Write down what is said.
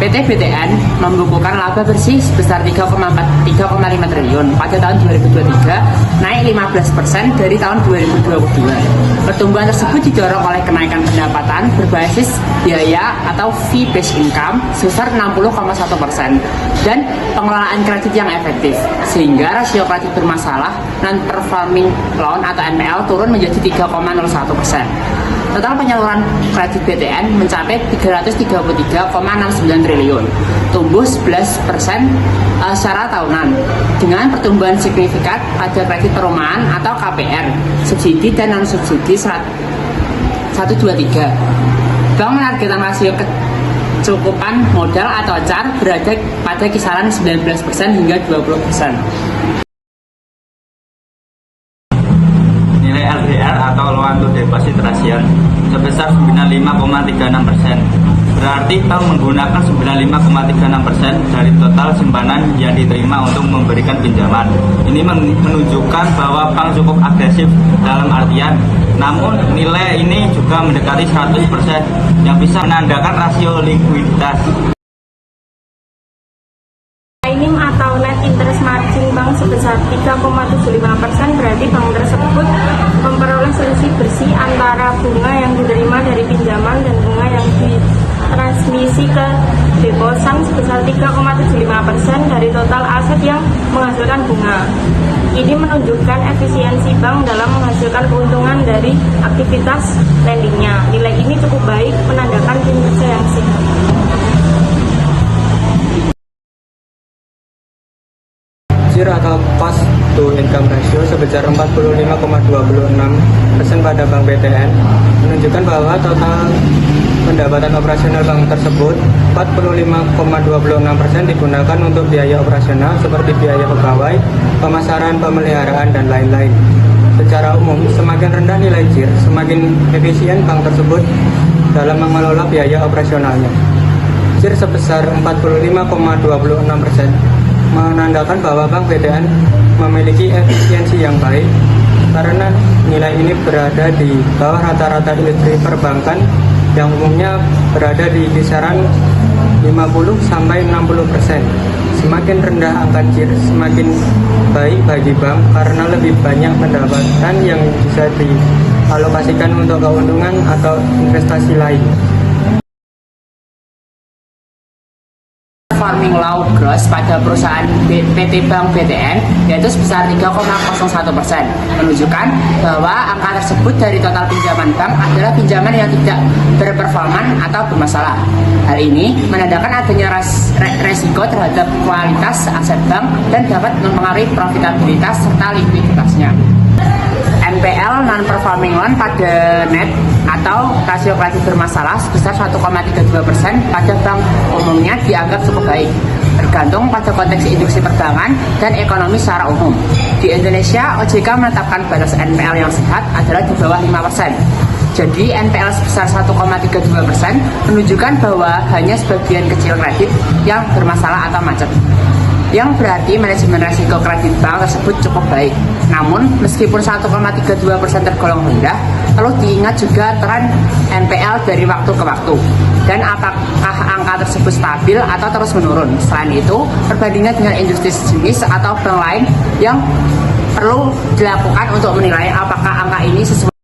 PT BTN membukukan laba bersih sebesar 3,5 triliun pada tahun 2023, naik 15% dari tahun 2022. Pertumbuhan tersebut didorong oleh kenaikan pendapatan berbasis biaya atau fee-based income sebesar 60,1% dan pengelolaan kredit yang efektif, sehingga rasio kredit bermasalah non-performing loan atau NPL turun menjadi 3,01%. Total penyaluran kredit BTN mencapai 333,69 triliun, tumbuh 11% secara tahunan, dengan pertumbuhan signifikan pada kredit perumahan atau KPR, subsidi dan non-subsidi 123. Bank menargetkan rasio kecukupan modal atau CAR berada pada kisaran 19% hingga 20%. Nilai LDR atau loan to deposit ratio sebesar 95,36%. Berarti bank menggunakan 95,36% dari total simpanan yang diterima untuk memberikan pinjaman. Ini menunjukkan bahwa bank cukup agresif dalam artian, namun nilai ini juga mendekati 100% yang bisa menandakan rasio likuiditas. NIM atau net interest margin bank sebesar 3,75%, berarti bank tersebut memperoleh selisih bersih antara bunga yang diterima dari pinjaman dan bunga yang ditransmisi ke deposan sebesar 3,75% dari total aset yang menghasilkan bunga. Ini menunjukkan efisiensi bank dalam menghasilkan keuntungan dari aktivitas lendingnya. Nilai ini cukup baik, menandakan kinerja yang sehat. CIR atau cost to income ratio sebesar 45,26% pada Bank BTN menunjukkan bahwa total pendapatan operasional bank tersebut 45,26% digunakan untuk biaya operasional seperti biaya pegawai, pemasaran, pemeliharaan, dan lain-lain. Secara umum, semakin rendah nilai CIR, semakin efisien bank tersebut dalam mengelola biaya operasionalnya. CIR sebesar 45,26% menandakan bahwa Bank BTN memiliki efisiensi yang baik karena nilai ini berada di bawah rata-rata industri perbankan yang umumnya berada di kisaran 50-60%. Semakin rendah angka CIR, semakin baik bagi bank karena lebih banyak pendapatan yang bisa dialokasikan untuk keuntungan atau investasi lain. Performing loan gross pada perusahaan PT Bank BTN yaitu sebesar 3,01%, menunjukkan bahwa angka tersebut dari total pinjaman bank adalah pinjaman yang tidak berperforman atau bermasalah. Hal ini menandakan adanya resiko terhadap kualitas aset bank dan dapat mempengaruhi profitabilitas serta likuiditasnya. NPL non-performing loan pada net atau rasio kredit bermasalah sebesar 1,32% pada bank umumnya dianggap cukup baik, tergantung pada konteks industri perbankan dan ekonomi secara umum. Di Indonesia, OJK menetapkan batas NPL yang sehat adalah di bawah 5%. Jadi NPL sebesar 1,32% menunjukkan bahwa hanya sebagian kecil kredit yang bermasalah atau macet, yang berarti manajemen risiko kredit bank tersebut cukup baik. Namun, meskipun 1,32% tergolong rendah, perlu diingat juga tren NPL dari waktu ke waktu dan apakah angka tersebut stabil atau terus menurun. Selain itu, perbandingan dengan industri sejenis atau bank lain yang perlu dilakukan untuk menilai apakah angka ini sesuai